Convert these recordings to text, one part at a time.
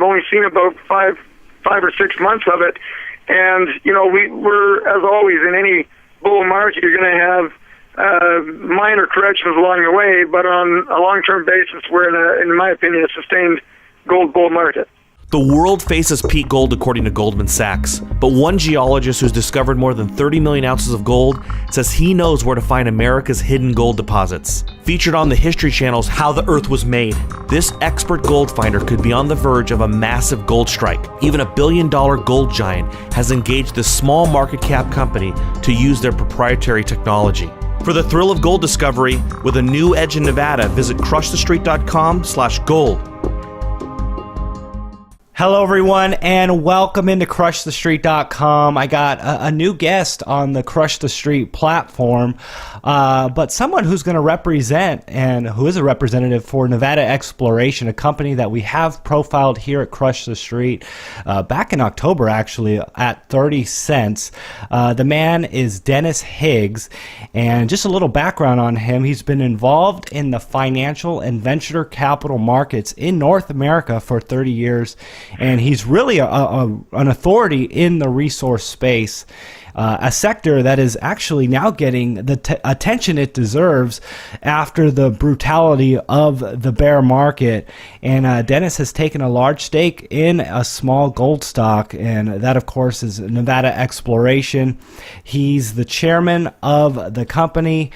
only seen about five or 6 months of it. And, we're, as always, in any bull market, you're going to have minor corrections along the way, but on a long-term basis, we're in my opinion, a sustained gold bull market. The world faces peak gold according to Goldman Sachs, but one geologist who's discovered more than 30 million ounces of gold says he knows where to find America's hidden gold deposits. Featured on the History Channel's How the Earth Was Made, this expert gold finder could be on the verge of a massive gold strike. Even a billion-dollar gold giant has engaged this small market cap company to use their proprietary technology. For the thrill of gold discovery with a new edge in Nevada, visit crushthestreet.com/gold. Hello, everyone, and welcome into CrushTheStreet.com. I got a new guest on the Crush the Street platform, but someone who's going to represent and who is a representative for Nevada Exploration, a company that we have profiled here at Crush the Street back in October, actually, at 30 cents. The man is Dennis Higgs, and just a little background on him. He's been involved in the financial and venture capital markets in North America for 30 years. And he's really an authority in the resource space, a sector that is actually now getting the attention it deserves after the brutality of the bear market. And Dennis has taken a large stake in a small gold stock, and that, of course, is Nevada Exploration. He's the chairman of the company.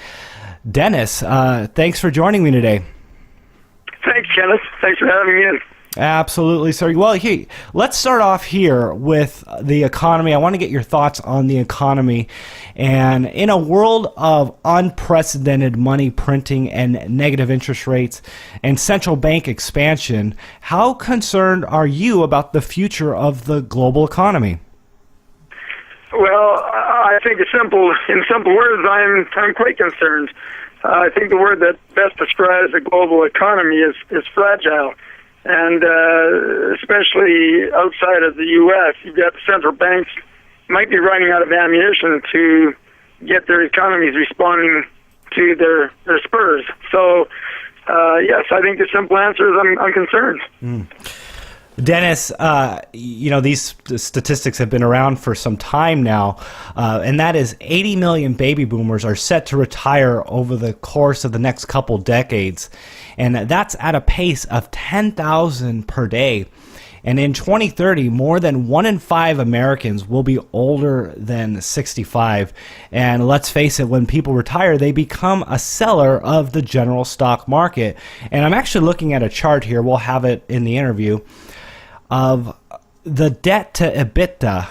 Dennis, thanks for joining me today. Thanks, Kenneth. Thanks for having me in. Absolutely, sir. Well, let's start off here with the economy. I want to get your thoughts on the economy. And in a world of unprecedented money printing and negative interest rates and central bank expansion, how concerned are you about the future of the global economy? Well, I think in simple words, I'm quite concerned. I think the word that best describes the global economy is fragile. And especially outside of the U.S., you've got the central banks might be running out of ammunition to get their economies responding to their spurs. So, yes, I think the simple answer is I'm concerned. Dennis, these statistics have been around for some time now, and that is 80 million baby boomers are set to retire over the course of the next couple decades. And that's at a pace of 10,000 per day. And in 2030, more than 1 in 5 Americans will be older than 65. And let's face it, when people retire, they become a seller of the general stock market. And I'm actually looking at a chart here, we'll have it in the interview, of the debt to EBITDA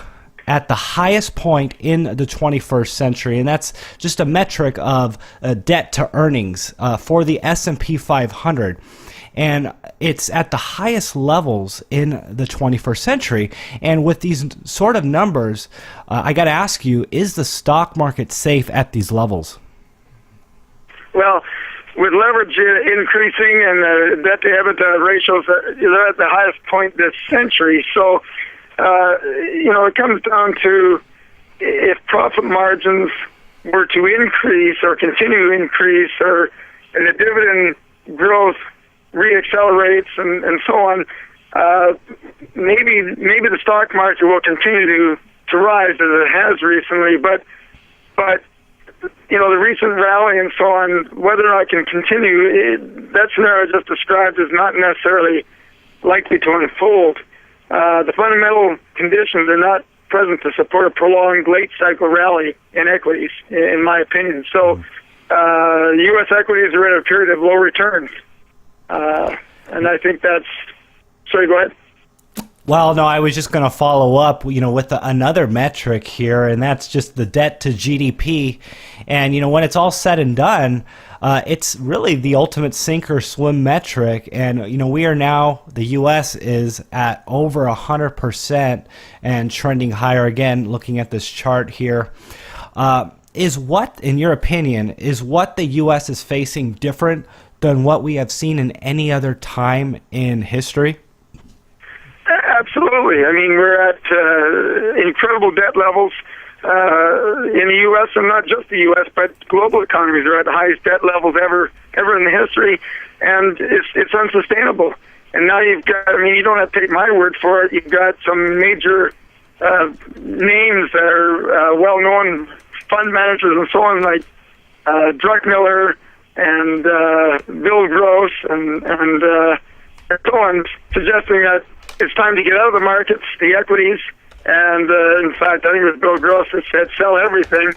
at the highest point in the 21st century, and that's just a metric of debt to earnings for the S&P 500, and it's at the highest levels in the 21st century. And with these sort of numbers, I got to ask you, is the stock market safe at these levels? Well, with leverage increasing and debt to EBITDA ratios, they're at the highest point this century. So, it comes down to if profit margins were to increase or continue to increase, and the dividend growth reaccelerates and so on, maybe the stock market will continue to rise as it has recently. But the recent rally and so on, whether or not it can continue, that scenario just described is not necessarily likely to unfold. The fundamental conditions are not present to support a prolonged late cycle rally in equities, in my opinion. So, U.S. equities are in a period of low returns, and I think that's. Sorry, go ahead. Well, no, I was just going to follow up, with another metric here, and that's just the debt to GDP. And, when it's all said and done, it's really the ultimate sink or swim metric. And, we are now, the U.S. is at over 100% and trending higher again, looking at this chart here. Is what, in your opinion, is what the U.S. is facing different than what we have seen in any other time in history? Absolutely. I mean, we're at incredible debt levels in the U.S., and not just the U.S., but global economies are at the highest debt levels ever in the history, and it's unsustainable. And now you've got, I mean, you don't have to take my word for it. You've got some major names that are well-known fund managers and so on, like Druckenmiller and Bill Gross and so on, suggesting that it's time to get out of the markets, the equities, and in fact, I think it was Bill Gross that said sell everything.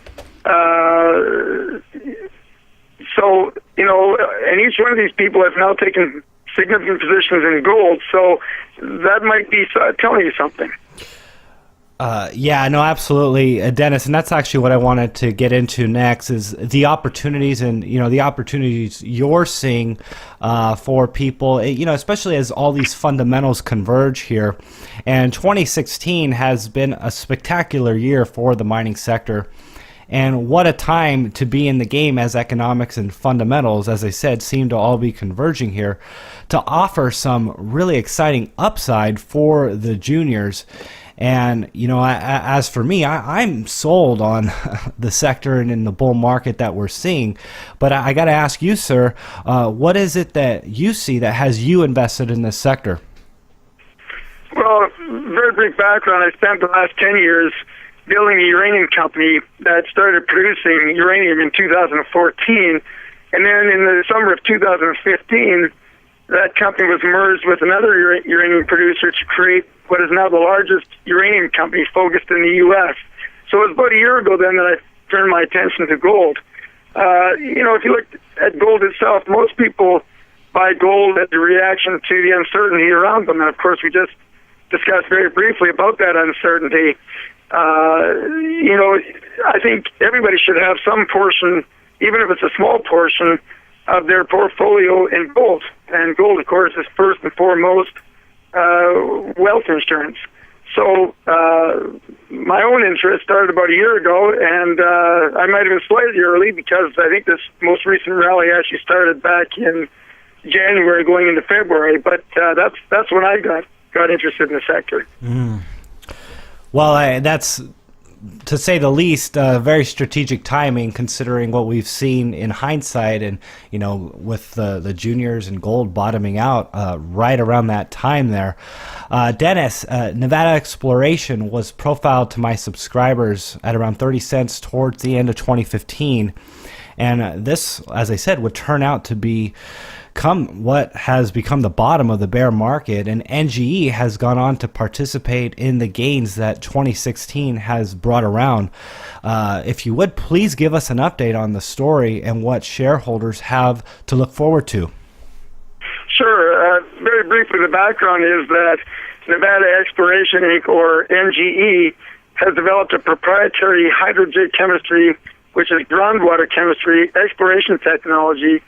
So, you know, and each one of these people has now taken significant positions in gold, so that might be telling you something. Yeah, no, absolutely, Dennis, and that's actually what I wanted to get into next is the opportunities and, you know, the opportunities you're seeing for people, you know, especially as all these fundamentals converge here. And 2016 has been a spectacular year for the mining sector. And what a time to be in the game as economics and fundamentals, as I said, seem to all be converging here to offer some really exciting upside for the juniors. And, you know, as for me, I'm sold on the sector and in the bull market that we're seeing. But I got to ask you, sir, what is it that you see that has you invested in this sector? Well, very brief background. I spent the last 10 years building a uranium company that started producing uranium in 2014. And then in the summer of 2015, that company was merged with another uranium producer to create what is now the largest uranium company focused in the U.S. So it was about a year ago then that I turned my attention to gold. You know, if you look at gold itself, most people buy gold as a reaction to the uncertainty around them. And of course, we just discussed very briefly about that uncertainty. You know, I think everybody should have some portion, even if it's a small portion, of their portfolio in gold. And gold, of course, is first and foremost wealth insurance. So my own interest started about a year ago, and I might have been slightly early because I think this most recent rally actually started back in January going into February. But that's when I got interested in the sector. Mm. Well, that's, to say the least, very strategic timing, considering what we've seen in hindsight, and you know, with the juniors and gold bottoming out right around that time there. Dennis, Nevada Exploration was profiled to my subscribers at around 30 cents towards the end of 2015, and this, as I said, would turn out to become what has become the bottom of the bear market, and NGE has gone on to participate in the gains that 2016 has brought around. If you would, please give us an update on the story and what shareholders have to look forward to. Sure. Very briefly, the background is that Nevada Exploration Inc., or NGE, has developed a proprietary hydrogen chemistry, which is groundwater chemistry, exploration technology,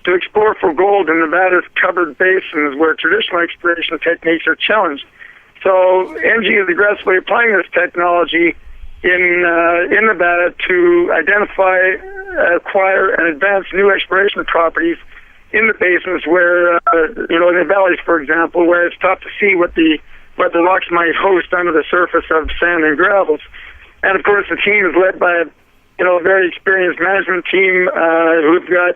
to explore for gold in Nevada's covered basins where traditional exploration techniques are challenged. So NG is aggressively applying this technology in Nevada to identify, acquire, and advance new exploration properties in the basins where, you know, in the valleys, for example, where it's tough to see what the rocks might host under the surface of sand and gravels. And of course, the team is led by a very experienced management team who've got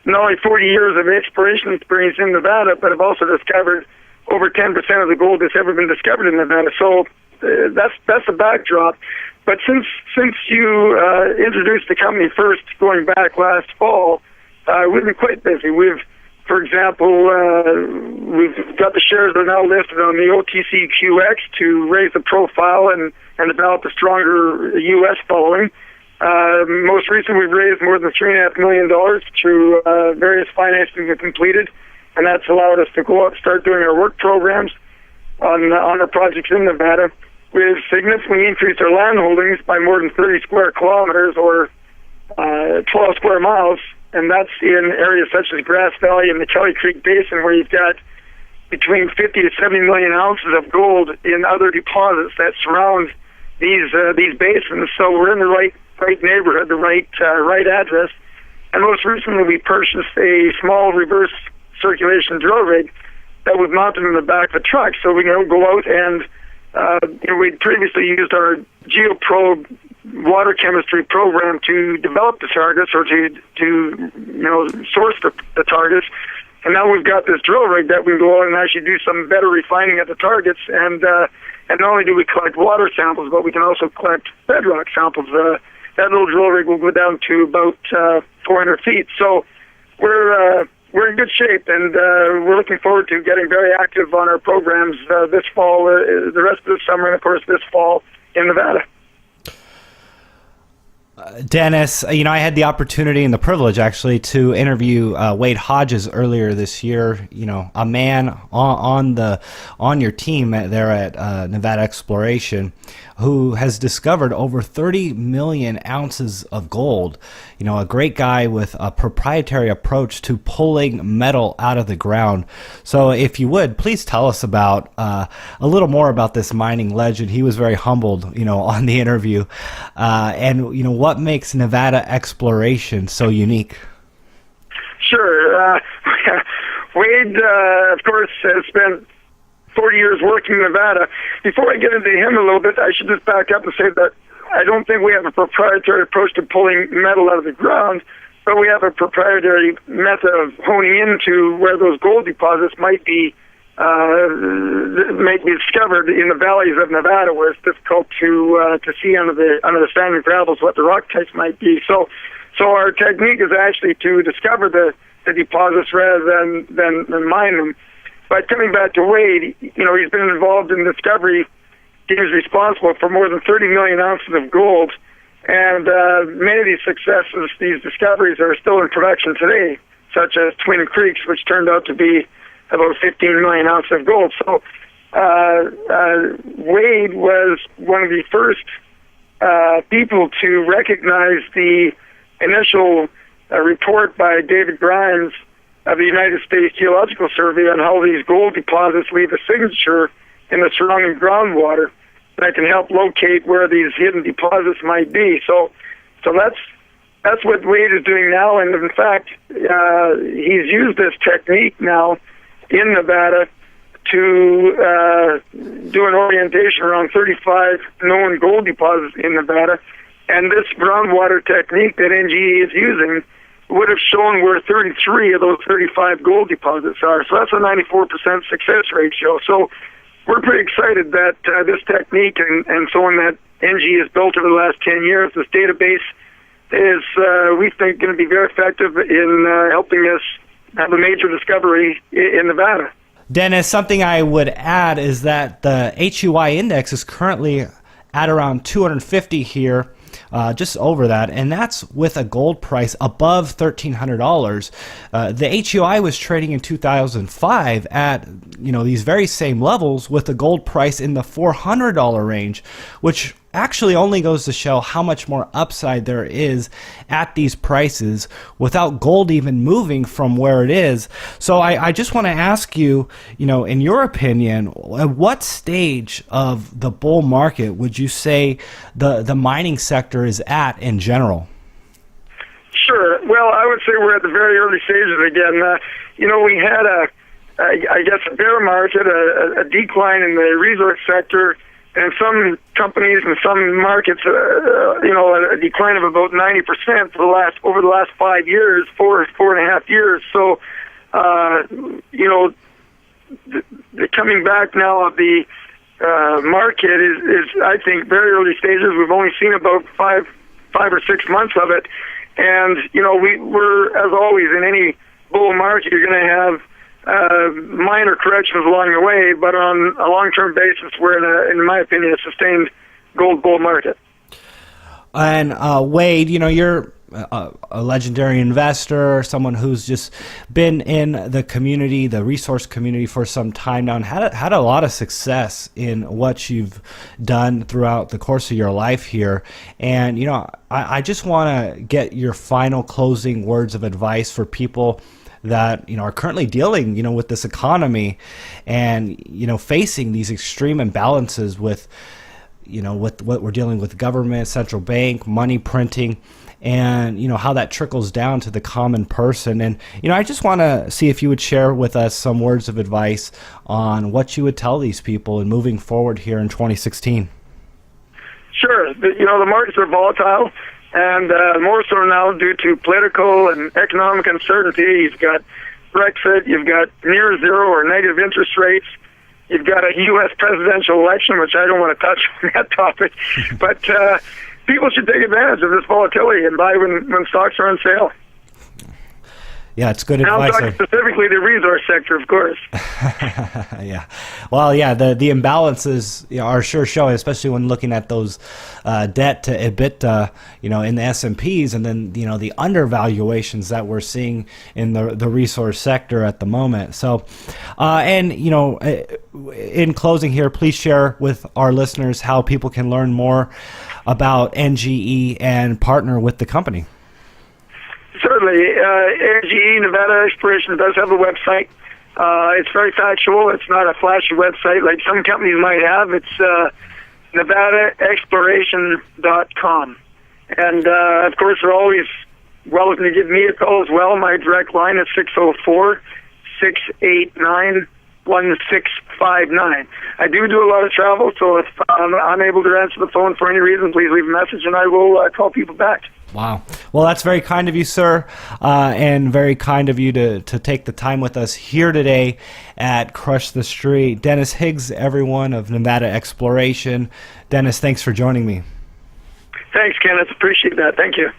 not only 40 years of exploration experience in Nevada, but have also discovered over 10% of the gold that's ever been discovered in Nevada. So that's the backdrop. But since you introduced the company first, going back last fall, we've been quite busy. For example, we've got the shares that are now listed on the OTCQX to raise the profile and develop a stronger U.S. following. Most recently, we've raised more than $3.5 million through various financing we've completed, and that's allowed us to go out and start doing our work programs on our projects in Nevada. We've significantly increased our land holdings by more than 30 square kilometers, or 12 square miles, and that's in areas such as Grass Valley and the Kelly Creek Basin, where you've got between 50 to 70 million ounces of gold in other deposits that surround these basins. So we're in the right neighborhood, the right address. And most recently, we purchased a small reverse circulation drill rig that was mounted in the back of a truck, so we can go out and we'd previously used our GeoProbe water chemistry program to develop the targets, or to source the targets. now we've got this drill rig that we can go out and actually do some better refining at the targets. And not only do we collect water samples, but we can also collect bedrock samples. That little drill rig will go down to about 400 feet. So we're in good shape, and we're looking forward to getting very active on our programs this fall, the rest of the summer, and of course this fall in Nevada. Dennis, I had the opportunity and the privilege actually to interview Wade Hodges earlier this year. A man on your team there at Nevada Exploration, who has discovered over 30 million ounces of gold. A great guy with a proprietary approach to pulling metal out of the ground. So if you would, please tell us about a little more about this mining legend. He was very humbled, on the interview. And, what makes Nevada Exploration so unique? Sure. Wade, of course, has spent 40 years working in Nevada. Before I get into him a little bit, I should just back up and say that I don't think we have a proprietary approach to pulling metal out of the ground, but we have a proprietary method of honing into where those gold deposits might be discovered in the valleys of Nevada, where it's difficult to see under the standing gravels what the rock types might be. So our technique is actually to discover the deposits rather than mine them. But coming back to Wade, he's been involved in discovery. He was responsible for more than 30 million ounces of gold, and many of these successes, these discoveries, are still in production today, such as Twin Creeks, which turned out to be about 15 million ounces of gold. So Wade was one of the first people to recognize the initial report by David Grimes of the United States Geological Survey on how these gold deposits leave a signature in the surrounding groundwater that can help locate where these hidden deposits might be. So that's what Wade is doing now, and in fact, he's used this technique now in Nevada to do an orientation around 35 known gold deposits in Nevada, and this groundwater technique that NGE is using would have shown where 33 of those 35 gold deposits are. So that's a 94% success ratio. So we're pretty excited that this technique and so on that NG has built over the last 10 years, this database is, we think, going to be very effective in helping us have a major discovery in Nevada. Dennis, something I would add is that the HUI index is currently at around 250 here, just over that, and that's with a gold price above $1,300. The HUI was trading in 2005 at these very same levels with a gold price in the $400 range, which actually only goes to show how much more upside there is at these prices without gold even moving from where it is. So I just want to ask you, in your opinion, at what stage of the bull market would you say the mining sector is at in general? Sure. Well, I would say we're at the very early stages again. We had a bear market, a decline in the resource sector, and some companies and some markets, a decline of about 90% over the last 5 years, 4.5 years. So, the coming back now of the market is, I think, very early stages. We've only seen about five or 6 months of it, and we're, as always in any bull market, you're going to have minor corrections along the way, but on a long-term basis, we're in my opinion, a sustained gold bull market. And Wade, you're a legendary investor, someone who's just been in the community, the resource community, for some time now, and had a lot of success in what you've done throughout the course of your life here. And I just want to get your final closing words of advice for people that are currently dealing with this economy and facing these extreme imbalances with with what we're dealing with, government, central bank, money printing, and how that trickles down to the common person. And I just want to see if you would share with us some words of advice on what you would tell these people in moving forward here in 2016. Sure. The markets are volatile, and more so now due to political and economic uncertainty. You've got Brexit, you've got near zero or negative interest rates, you've got a U.S. presidential election, which I don't want to touch on that topic, but people should take advantage of this volatility and buy when stocks are on sale. Yeah, it's good and advice. I'm talking specifically the resource sector, of course. Yeah. Well, yeah, the imbalances are sure showing, especially when looking at those debt to EBITDA, in the S&Ps, and then, the undervaluations that we're seeing in the resource sector at the moment. So, in closing here, please share with our listeners how people can learn more about NGE and partner with the company. Certainly. NGE, Nevada Exploration, does have a website. It's very factual. It's not a flashy website like some companies might have. It's nevadaexploration.com. And, of course, they're always welcome to give me a call as well. My direct line is 604-689-1659. I do a lot of travel, so if I'm unable to answer the phone for any reason, please leave a message, and I will call people back. Wow. Well, that's very kind of you, sir, and very kind of you to take the time with us here today at Crush the Street. Dennis Higgs, everyone, of Nevada Exploration. Dennis, thanks for joining me. Thanks, Kenneth. Appreciate that. Thank you.